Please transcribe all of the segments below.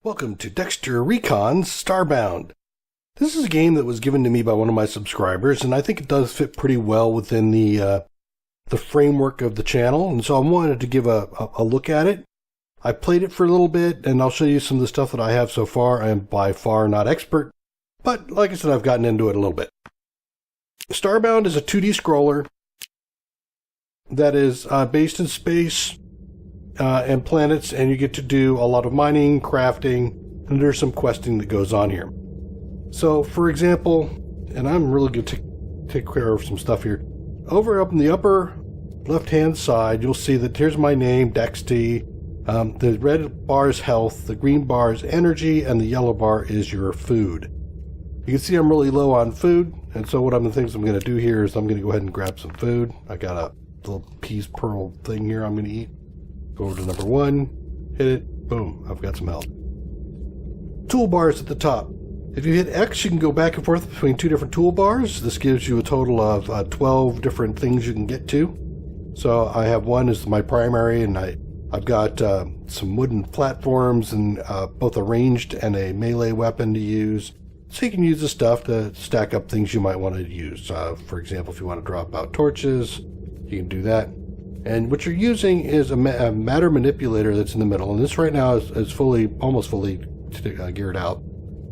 Welcome to Dextor Recon StarBound. This is a game that was given to me by one of my subscribers, and I think it does fit pretty well within the framework of the channel, and so I wanted to give a look at it. I played it for a little bit, and I'll show you some of the stuff that I have so far. I am by far not expert, but like I said, I've gotten into it a little bit. StarBound is a 2D scroller that is based in space and planets, and you get to do a lot of mining, crafting, and there's some questing that goes on here. So, for example, and I'm really going to take care of some stuff here. Over up in the upper left-hand side, you'll see that here's my name, Dexty. The red bar is health, the green bar is energy, and the yellow bar is your food. You can see I'm really low on food, and so what the things I'm going to do here is I'm going to go ahead and grab some food. I got a little peas pearl thing here I'm going to eat. Go over to number 1, hit it, boom, I've got some health. Toolbars at the top. If you hit X, you can go back and forth between 2 different toolbars. This gives you a total of 12 different things you can get to. So I have one as my primary, and I've got some wooden platforms and both a ranged and a melee weapon to use. So you can use this stuff to stack up things you might want to use. For example, if you want to drop out torches, you can do that. And what you're using is a matter manipulator that's in the middle. And this right now is almost fully geared out.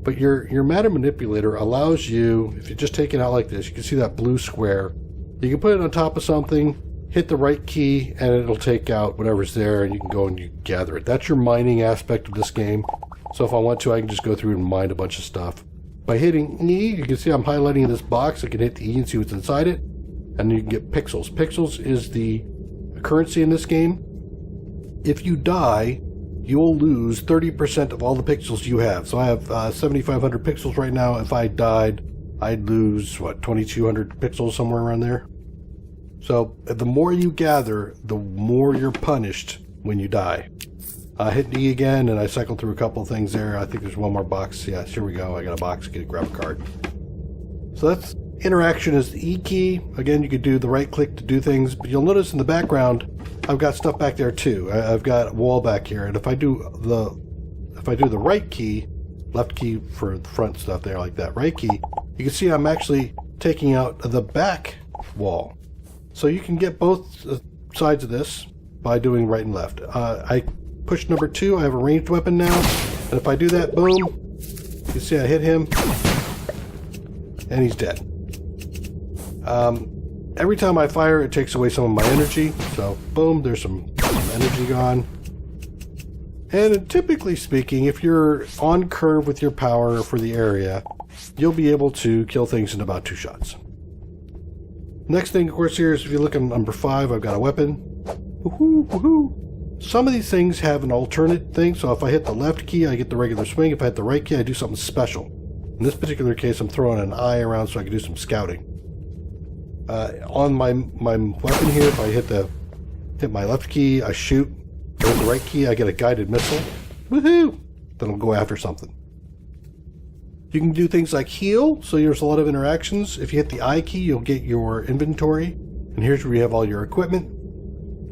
But your matter manipulator allows you, if you just take it out like this, you can see that blue square. You can put it on top of something, hit the right key, and it'll take out whatever's there, and you can go and you gather it. That's your mining aspect of this game. So if I want to, I can just go through and mine a bunch of stuff. By hitting E, you can see I'm highlighting this box. I can hit the E and see what's inside it. And you can get pixels. Pixels is the currency in this game. If you die, you'll lose 30% of all the pixels you have. So I have 7,500 pixels right now. If I died, I'd lose, 2,200 pixels, somewhere around there. So the more you gather, the more you're punished when you die. Hit E again, and I cycled through a couple of things there. I think there's one more box. Yes, here we go. I got a box. Grab a card. So that's interaction is the E key. Again, you could do the right click to do things, but you'll notice in the background, I've got stuff back there too. I've got a wall back here, and if I do the right key, left key for the front stuff there like that, right key, you can see I'm actually taking out the back wall. So you can get both sides of this by doing right and left. I push number 2. I have a ranged weapon now, and if I do that, boom, you can see I hit him, and he's dead. Every time I fire, it takes away some of my energy. So, boom, there's some energy gone. And typically speaking, if you're on curve with your power for the area, you'll be able to kill things in about 2 shots. Next thing, of course, here is if you look at number 5, I've got a weapon. Woohoo, woohoo. Some of these things have an alternate thing. So if I hit the left key, I get the regular swing. If I hit the right key, I do something special. In this particular case, I'm throwing an eye around so I can do some scouting. On my weapon here, if I hit my left key, I shoot. If I hit the right key, I get a guided missile. Woohoo! That'll go after something. You can do things like heal, so there's a lot of interactions. If you hit the I key, you'll get your inventory, and here's where you have all your equipment.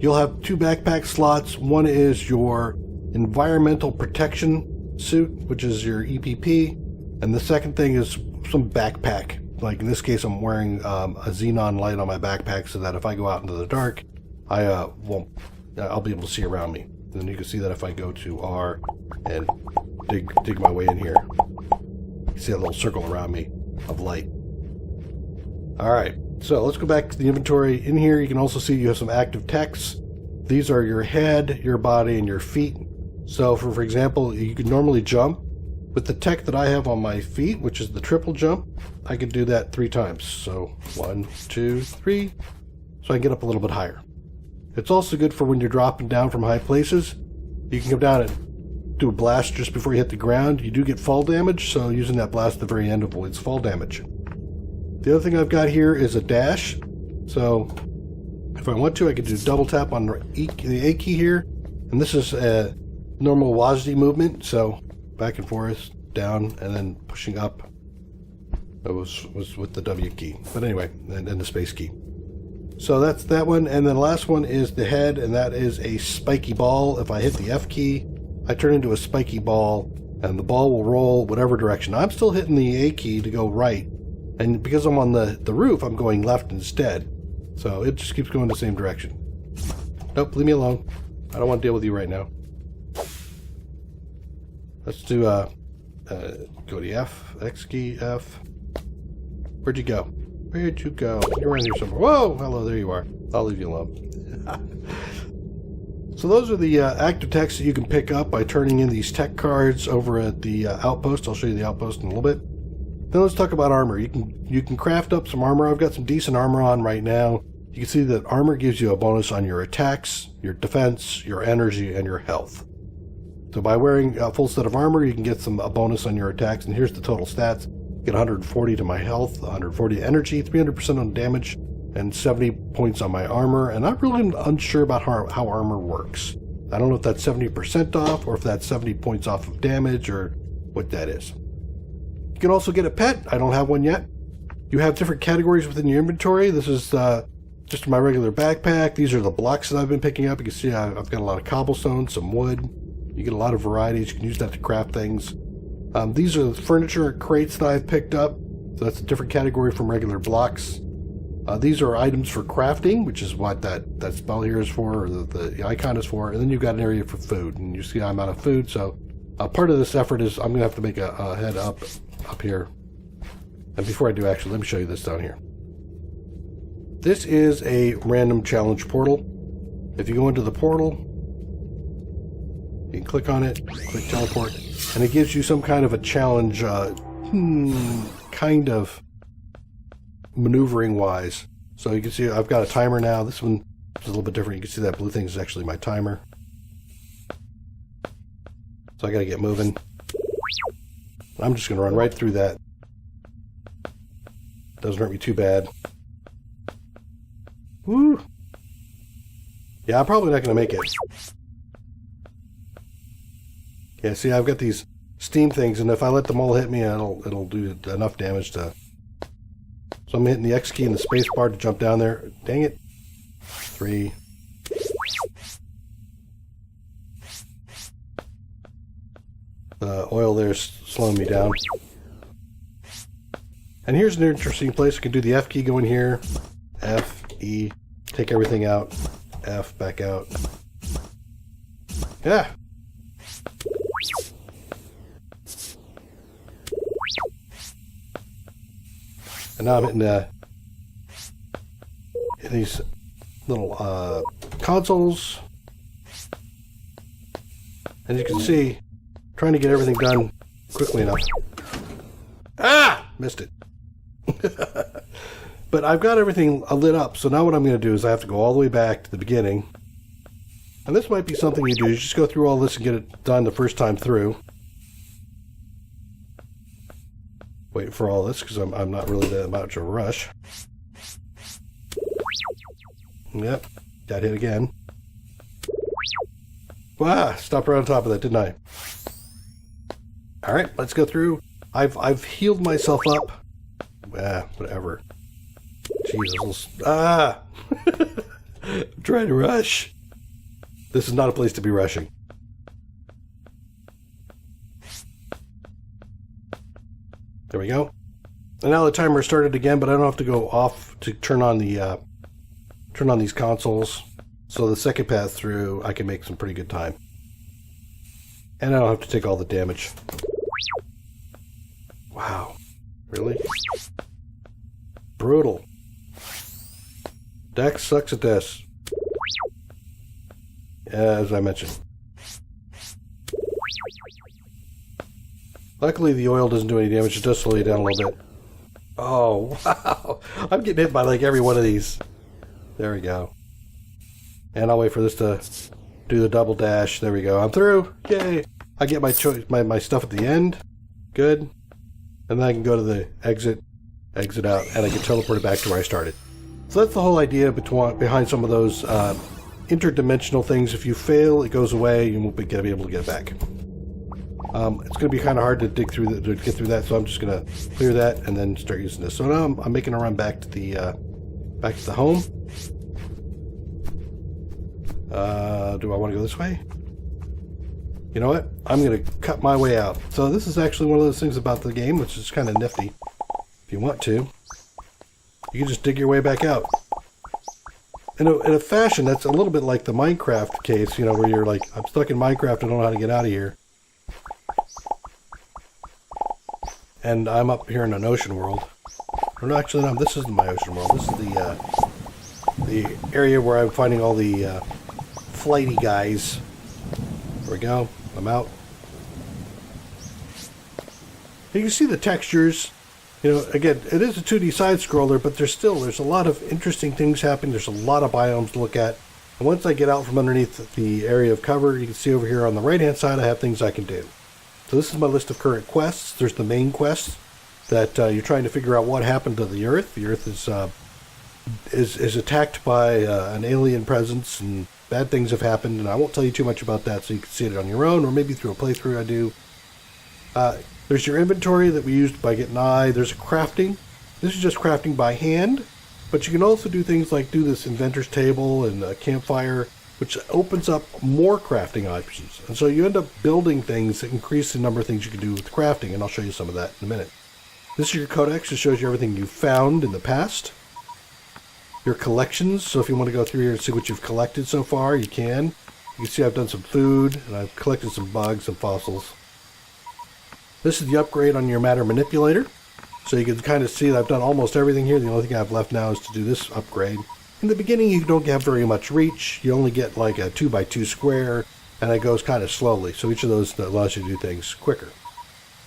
You'll have 2 backpack slots. One is your environmental protection suit, which is your EPP, and the second thing is some backpack. Like in this case, I'm wearing a xenon light on my backpack so that if I go out into the dark, I'll be able to see around me. And then you can see that if I go to R and dig my way in here, you can see a little circle around me of light. All right, so let's go back to the inventory. In here, you can also see you have some active techs. These are your head, your body, and your feet. So for example, you could normally jump. With the tech that I have on my feet, which is the triple jump, I can do that 3 times. So 1, 2, 3. So I can get up a little bit higher. It's also good for when you're dropping down from high places. You can come down and do a blast just before you hit the ground. You do get fall damage, so using that blast at the very end avoids fall damage. The other thing I've got here is a dash. So if I want to, I could do double tap on the A key here. And this is a normal WASD movement, so back and forth, down, and then pushing up. That was with the W key. But anyway, and the space key. So that's that one. And then the last one is the head, and that is a spiky ball. If I hit the F key, I turn into a spiky ball, and the ball will roll whatever direction. I'm still hitting the A key to go right, and because I'm on the roof, I'm going left instead. So it just keeps going the same direction. Nope, leave me alone. I don't want to deal with you right now. Let's do go to F, X key, F. Where'd you go? Where'd you go? You're around here somewhere. Whoa! Hello, there you are. I'll leave you alone. So those are the active techs that you can pick up by turning in these tech cards over at the outpost. I'll show you the outpost in a little bit. Then let's talk about armor. You can craft up some armor. I've got some decent armor on right now. You can see that armor gives you a bonus on your attacks, your defense, your energy, and your health. So by wearing a full set of armor, you can get a bonus on your attacks. And here's the total stats. Get 140 to my health, 140 energy, 300% on damage, and 70 points on my armor. And I'm really unsure about how armor works. I don't know if that's 70% off or if that's 70 points off of damage or what that is. You can also get a pet. I don't have one yet. You have different categories within your inventory. This is just my regular backpack. These are the blocks that I've been picking up. You can see I've got a lot of cobblestone, some wood. You get a lot of varieties. You can use that to craft things. These are the furniture crates that I've picked up. So that's a different category from regular blocks. These are items for crafting, which is what that spell here is for, or the icon is for. And then you've got an area for food. And you see I'm out of food, so part of this effort is I'm going to have to make a head up here. And before I do, actually, let me show you this down here. This is a random challenge portal. If you go into the portal, you can click on it, click teleport, and it gives you some kind of a challenge, kind of maneuvering-wise. So you can see I've got a timer now. This one is a little bit different. You can see that blue thing is actually my timer. So I got to get moving. I'm just going to run right through that. Doesn't hurt me too bad. Woo! Yeah, I'm probably not going to make it. Yeah, see, I've got these steam things, and if I let them all hit me, it'll do enough damage to... So I'm hitting the X key and the space bar to jump down there. Dang it. 3. The oil there's slowing me down. And here's an interesting place. I can do the F key, go in here. F, E, take everything out. F, back out. Yeah. And now I'm hitting these little consoles. As you can see, trying to get everything done quickly enough. Ah! Missed it. But I've got everything lit up, so now what I'm going to do is I have to go all the way back to the beginning. And this might be something you do. You just go through all this and get it done the first time through. Wait for all this, because I'm not really that much of a rush. Yep, got hit again. Wow, stopped right on top of that, didn't I? Alright, let's go through. I've healed myself up. Whatever. Jesus. Ah! I'm trying to rush. This is not a place to be rushing. There we go. And now the timer started again, but I don't have to go off to turn on the turn on these consoles. So the second pass through, I can make some pretty good time. And I don't have to take all the damage. Wow. Really? Brutal. Dex sucks at this. As I mentioned. Luckily the oil doesn't do any damage. It does slow you down a little bit. Oh, wow. I'm getting hit by like every one of these. There we go. And I'll wait for this to do the double dash. There we go. I'm through. Yay. I get my choice, my stuff at the end. Good. And then I can go to the exit out, and I can teleport it back to where I started. So that's the whole idea behind some of those interdimensional things. If you fail, it goes away. You won't be able to get it back. It's going to be kind of hard to dig through to get through that, so I'm just going to clear that and then start using this. So now I'm making a run back to the home. Do I want to go this way? You know what? I'm going to cut my way out. So this is actually one of those things about the game, which is kind of nifty. If you want to, you can just dig your way back out. In a fashion that's a little bit like the Minecraft case, you know, where you're like, I'm stuck in Minecraft, I don't know how to get out of here. And I'm up here in an ocean world. Or no, actually, no, this isn't my ocean world. This is the area where I'm finding all the flighty guys. There we go. I'm out. You can see the textures. You know, again, it is a 2D side-scroller, but there's a lot of interesting things happening. There's a lot of biomes to look at. And once I get out from underneath the area of cover, you can see over here on the right-hand side, I have things I can do. So this is my list of current quests. There's the main quest that you're trying to figure out what happened to the Earth. The Earth is attacked by an alien presence, and bad things have happened. And I won't tell you too much about that, so you can see it on your own, or maybe through a playthrough I do. There's your inventory that we used by getting eye. There's a crafting. This is just crafting by hand, but you can also do things like do this inventor's table and a campfire, which opens up more crafting options. And so you end up building things that increase the number of things you can do with crafting, and I'll show you some of that in a minute. This is your codex. It shows you everything you've found in the past. Your collections, so if you want to go through here and see what you've collected so far, you can. You can see I've done some food, and I've collected some bugs and fossils. This is the upgrade on your matter manipulator. So you can kind of see that I've done almost everything here. The only thing I have left now is to do this upgrade. In the beginning, you don't have very much reach. You only get like a 2x2 square, and it goes kind of slowly. So each of those allows you to do things quicker.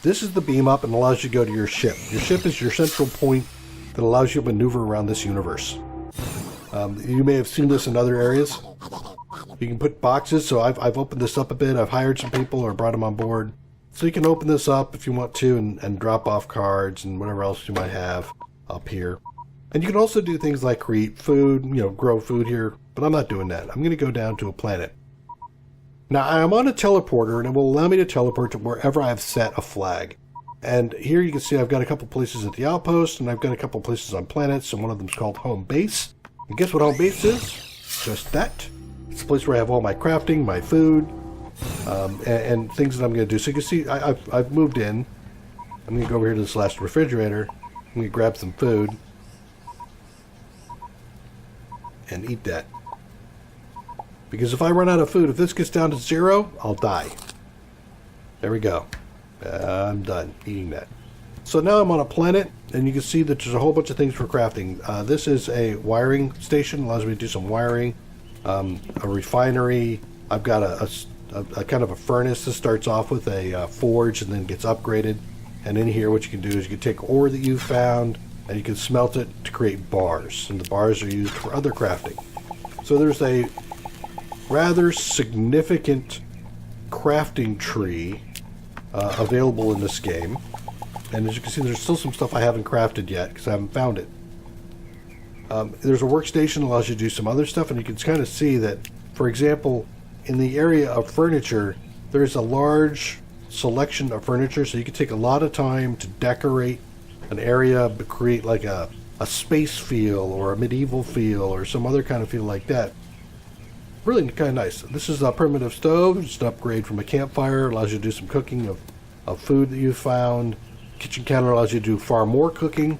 This is the beam up and allows you to go to your ship. Your ship is your central point that allows you to maneuver around this universe. You may have seen this in other areas. You can put boxes. So I've opened this up a bit. I've hired some people or brought them on board. So you can open this up if you want to and drop off cards and whatever else you might have up here. And you can also do things like create food, you know, grow food here, but I'm not doing that. I'm going to go down to a planet. Now I'm on a teleporter, and it will allow me to teleport to wherever I've set a flag. And here you can see I've got a couple places at the outpost, and I've got a couple places on planets, and one of them is called home base. And guess what home base is? Just that. It's a place where I have all my crafting, my food, and things that I'm going to do. So you can see I've moved in. I'm going to go over here to this last refrigerator. I'm going to grab some food and eat that. Because if I run out of food, if this gets down to 0, I'll die. There we go. I'm done eating that. So now I'm on a planet, and you can see that there's a whole bunch of things for crafting. This is a wiring station. Allows me to do some wiring. A refinery. I've got a kind of a furnace that starts off with a forge and then gets upgraded. And in here what you can do is you can take ore that you've found and you can smelt it to create bars. And the bars are used for other crafting. So there's a rather significant crafting tree available in this game. And as you can see, there's still some stuff I haven't crafted yet because I haven't found it. There's a workstation that allows you to do some other stuff, and you can kind of see that, for example, in the area of furniture, there's a large selection of furniture, so you can take a lot of time to decorate an area, but create like a space feel or a medieval feel or some other kind of feel like that. Really kind of nice. This is a primitive stove. It's an upgrade from a campfire. Allows you to do some cooking of food that you found. Kitchen counter allows you to do far more cooking.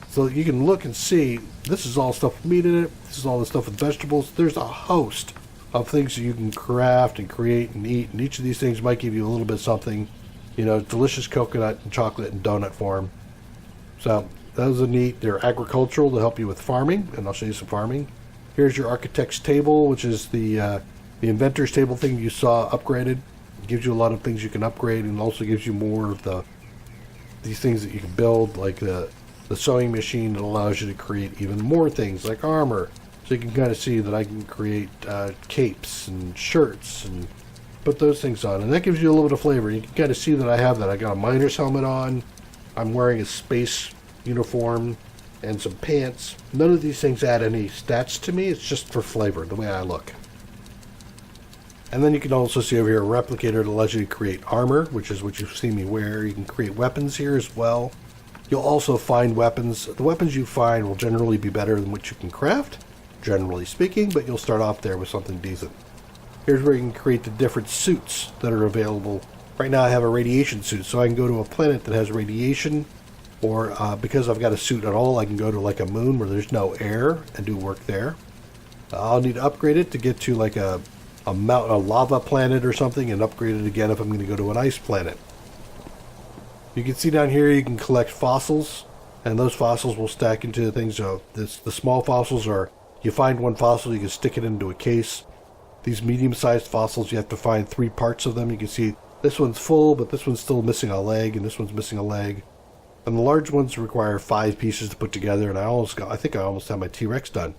So you can look and see, this is all stuff with meat in it. This is all the stuff with vegetables. There's a host of things that you can craft and create and eat. And each of these things might give you a little bit of something. You know, delicious coconut and chocolate and donut form. So those are neat. They're agricultural to help you with farming. And I'll show you some farming. Here's your architect's table, which is the inventor's table thing you saw upgraded. It gives you a lot of things you can upgrade, and also gives you more of these things that you can build, like the sewing machine that allows you to create even more things like armor. So you can kind of see that I can create capes and shirts and put those things on, and that gives you a little bit of flavor. You can kind of see that I have that. I got a miner's helmet on. I'm wearing a space uniform and some pants. None of these things add any stats to me. It's just for flavor, the way I look. And then you can also see over here a replicator that allows you to create armor, which is what you've seen me wear. You can create weapons here as well. You'll also find weapons. The weapons you find will generally be better than what you can craft, generally speaking, but you'll start off there with something decent. here's where you can create the different suits that are available. Right now I have a radiation suit, so I can go to a planet that has radiation, or because I've got a suit at all, I can go to like a moon where there's no air and do work there. I'll need to upgrade it to get to like a lava planet or something, and upgrade it again if I'm going to go to an ice planet. You can see down here you can collect fossils, and those fossils will stack into things. The small fossils are, you find one fossil, you can stick it into a case. These medium-sized fossils, you have to find 3 parts of them. You can see this one's full, but this one's still missing a leg, and this one's missing a leg. And the large ones require 5 pieces to put together, and I think I almost have my T-Rex done.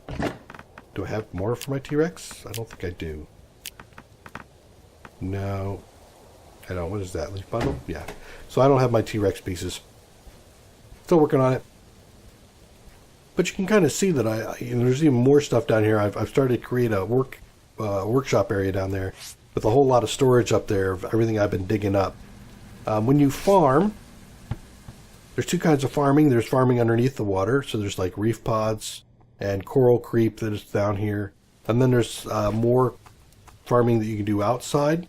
Do I have more for my T-Rex? I don't think I do. No. I don't. What is that? Leaf bundle? Yeah. So I don't have my T-Rex pieces. Still working on it. But you can kind of see that there's even more stuff down here. I've started to create a workshop area down there with a whole lot of storage up there of everything I've been digging up. When you farm, there's 2 kinds of farming. There's farming underneath the water, so there's like reef pods and coral creep that is down here. And then there's more farming that you can do outside.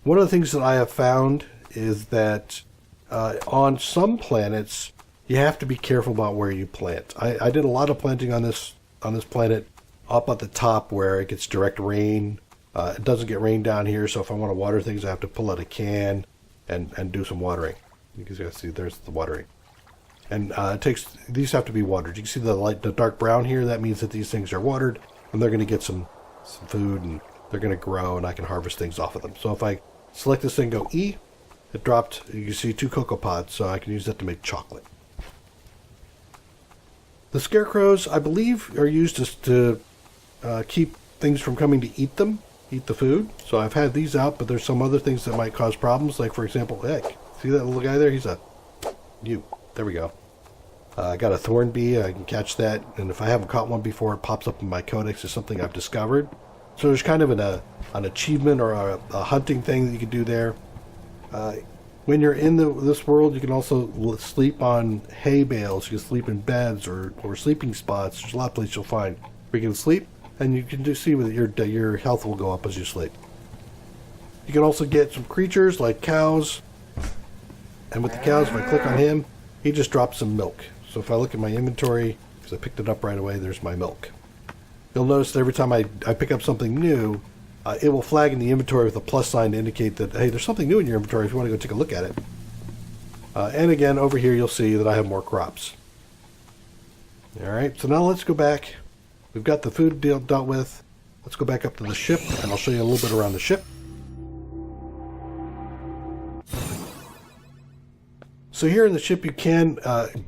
One of the things that I have found is that on some planets you have to be careful about where you plant. I did a lot of planting on this planet up at the top where it gets direct rain. It doesn't get rain down here, so if I want to water things I have to pull out a can and do some watering. You can see there's the watering. And these have to be watered. You can see the dark brown here. That means that these things are watered, and they're going to get some food, and they're going to grow, and I can harvest things off of them. So if I select this thing, go E, it dropped, you can see 2 cocoa pods, so I can use that to make chocolate. The scarecrows, I believe, are used to keep things from coming to eat the food. So I've had these out, but there's some other things that might cause problems, like, for example, heck, see that little guy there? He's there we go. I got a thorn bee, I can catch that, and if I haven't caught one before, it pops up in my codex as something I've discovered. So there's kind of an achievement or a hunting thing that you can do there. When you're in this world, you can also sleep on hay bales, you can sleep in beds or sleeping spots. There's a lot of places you'll find where you can sleep, and you can just see that your health will go up as you sleep. You can also get some creatures like cows, and with the cows, if I click on him, he just drops some milk. So if I look at my inventory, because I picked it up right away, there's my milk. You'll notice that every time I pick up something new, it will flag in the inventory with a plus sign to indicate that, hey, there's something new in your inventory if you want to go take a look at it. And again, over here you'll see that I have more crops. Alright, so now let's go back. We've got the food dealt with. Let's go back up to the ship, and I'll show you a little bit around the ship. So here in the ship you can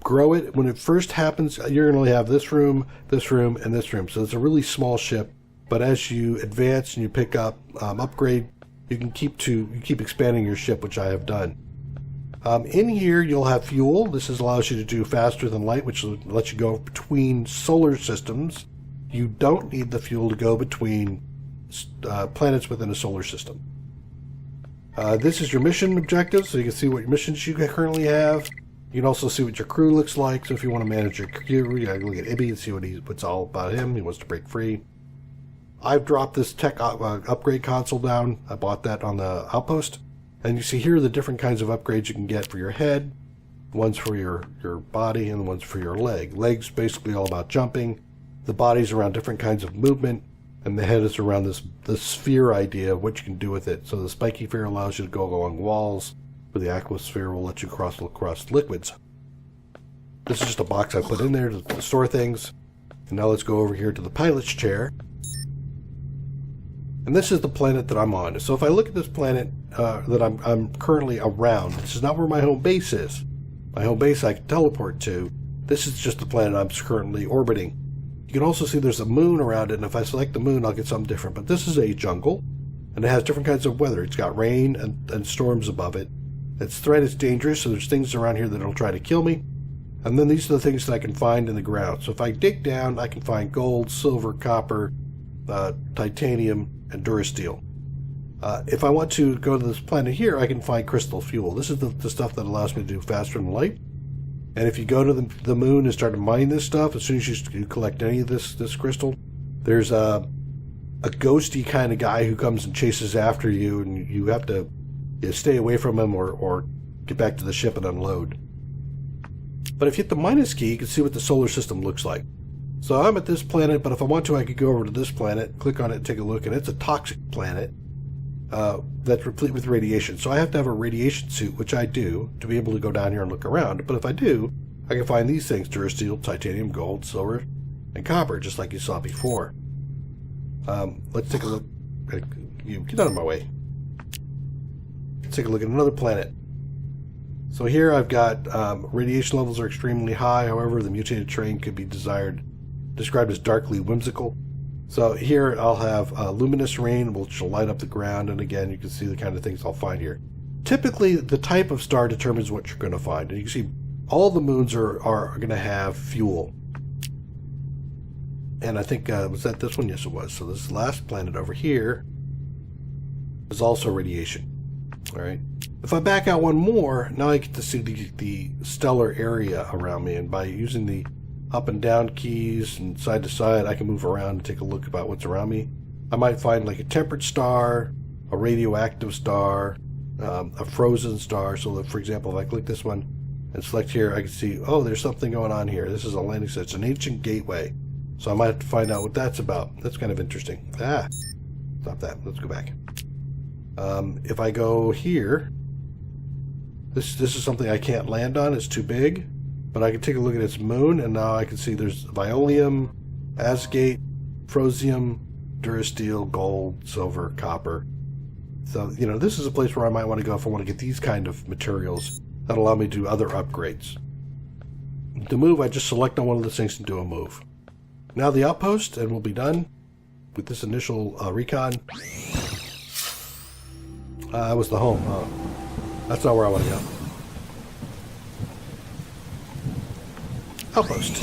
grow it. When it first happens, you're going to only have this room, and this room. So it's a really small ship. But as you advance and you pick up, upgrade, you can keep expanding your ship, which I have done. In here you'll have fuel. This allows you to do faster than light, which lets you go between solar systems. You don't need the fuel to go between planets within a solar system. This is your mission objective, so you can see what missions you currently have. You can also see what your crew looks like. So if you want to manage your crew, you gotta look at Ibby and see what's all about him. He wants to break free. I've dropped this tech upgrade console down. I bought that on the outpost. And you see here the different kinds of upgrades you can get for your head. One's for your body and one's for your leg. Leg's basically all about jumping. The body's around different kinds of movement. And the head is around this sphere idea of what you can do with it. So the spiky sphere allows you to go along walls, where the aquasphere will let you cross liquids. This is just a box I put in there to store things. And now let's go over here to the pilot's chair. And this is the planet that I'm on. So if I look at this planet that I'm currently around, this is not where my home base is. My home base I can teleport to. This is just the planet I'm currently orbiting. You can also see there's a moon around it, and if I select the moon, I'll get something different. But this is a jungle, and it has different kinds of weather. It's got rain and storms above it. Its threat is dangerous, so there's things around here that'll try to kill me. And then these are the things that I can find in the ground. So if I dig down, I can find gold, silver, copper, titanium, and durasteel. If I want to go to this planet here, I can find crystal fuel. This is the stuff that allows me to do faster than light. And if you go to the moon and start to mine this stuff, as soon as you collect any of this crystal, there's a ghosty kind of guy who comes and chases after you, and you have to stay away from him or get back to the ship and unload. But if you hit the minus key, you can see what the solar system looks like. So I'm at this planet, but if I want to, I could go over to this planet, click on it, and take a look, and it's a toxic planet that's replete with radiation. So I have to have a radiation suit, which I do, to be able to go down here and look around. But if I do, I can find these things: durasteel, titanium, gold, silver, and copper, just like you saw before. Let's take a look. You get out of my way. Let's take a look at another planet. So here I've got radiation levels are extremely high. However, the mutated terrain could be described as darkly whimsical. So here I'll have luminous rain, which will light up the ground, and again you can see the kind of things I'll find here. Typically, the type of star determines what you're going to find, and you can see all the moons are going to have fuel. And I think was that this one? Yes, it was. So this last planet over here is also radiation. All right. If I back out one more, now I get to see the stellar area around me, and by using the up and down keys and side to side, I can move around and take a look about what's around me. I might find like a temperate star, a radioactive star, a frozen star. So that, for example, if I click this one and select here, I can see, oh, there's something going on here. This is a landing site. It's an ancient gateway. So I might have to find out what that's about. That's kind of interesting. Stop that. Let's go back. If I go here, this is something I can't land on. It's too big. But I can take a look at its moon, and now I can see there's violium, azgate, frosium, durasteel, gold, silver, copper. So, this is a place where I might want to go if I want to get these kind of materials that allow me to do other upgrades. To move, I just select on one of those things and do a move. Now the outpost, and we'll be done with this initial recon. That was the home. That's not where I want to go. Outpost.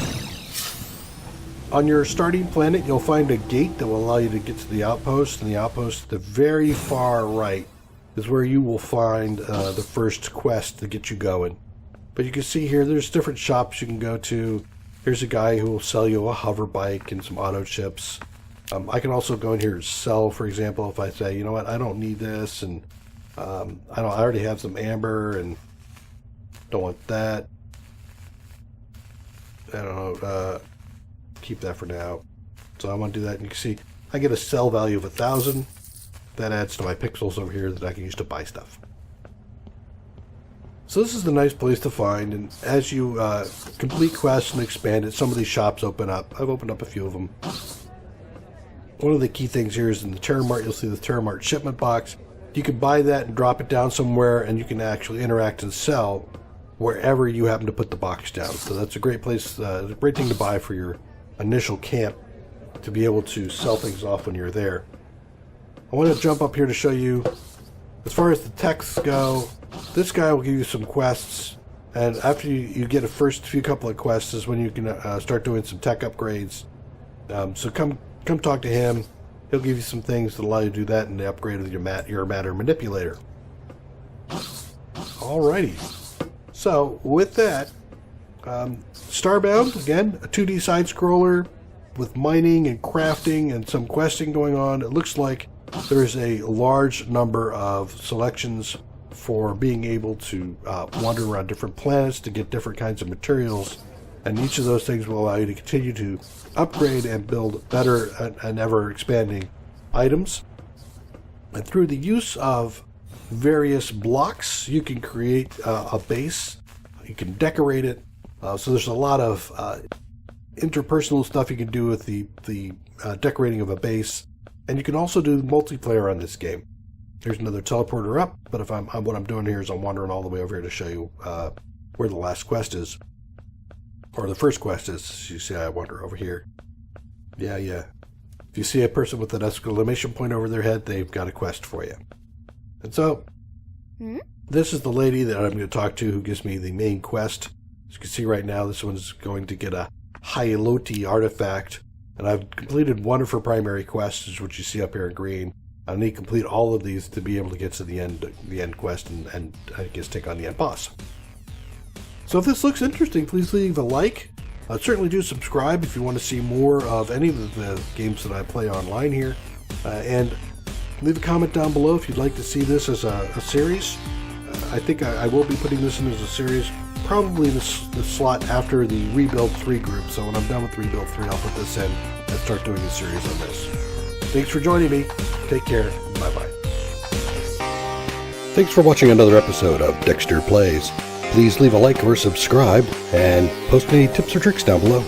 On your starting planet, you'll find a gate that will allow you to get to the outpost, and the outpost at the very far right is where you will find the first quest to get you going. But you can see here, there's different shops you can go to. Here's a guy who will sell you a hover bike and some auto chips. I can also go in here and sell, for example, if I say, you know what, I don't need this, and I already have some amber and don't want that. I don't know, keep that for now. So I want to do that, and you can see I get a sell value of 1,000. That adds to my pixels over here that I can use to buy stuff. So this is a nice place to find, and as you complete quests and expand it, some of these shops open up. I've opened up a few of them. One of the key things here is in the Terramart, you'll see the Terramart shipment box. You can buy that and drop it down somewhere, and you can actually interact and sell wherever you happen to put the box down. So that's a great place, a great thing to buy for your initial camp, to be able to sell things off when you're there. I want to jump up here to show you, as far as the texts go, this guy will give you some quests, and after you get a first few couple of quests is when you can start doing some tech upgrades. So come talk to him. He'll give you some things that allow you to do that and the upgrade of your matter manipulator. Alrighty. So with that, StarBound, again, a 2D side scroller with mining and crafting and some questing going on. It looks like there's a large number of selections for being able to wander around different planets to get different kinds of materials, and each of those things will allow you to continue to upgrade and build better and ever expanding items. And through the use of various blocks, you can create a base. You can decorate it. So there's a lot of interpersonal stuff you can do with the decorating of a base, and you can also do multiplayer on this game. There's another teleporter up, but what I'm doing here is I'm wandering all the way over here to show you where the last quest is, or the first quest is. You see, I wander over here. Yeah. If you see a person with an exclamation point over their head, they've got a quest for you. And so, this is the lady that I'm going to talk to who gives me the main quest. As you can see right now, this one's going to get a Hyaloti artifact, and I've completed one of her primary quests, which you see up here in green. I need to complete all of these to be able to get to the end quest and I guess take on the end boss. So if this looks interesting, please leave a like. Certainly do subscribe if you want to see more of any of the games that I play online here. And leave a comment down below if you'd like to see this as a series. I think I will be putting this in as a series, probably the slot after the Rebuild 3 group. So when I'm done with Rebuild 3, I'll put this in and start doing a series on this. Thanks for joining me. Take care. Bye-bye. Thanks for watching another episode of Dexter Plays. Please leave a like or subscribe, and post any tips or tricks down below.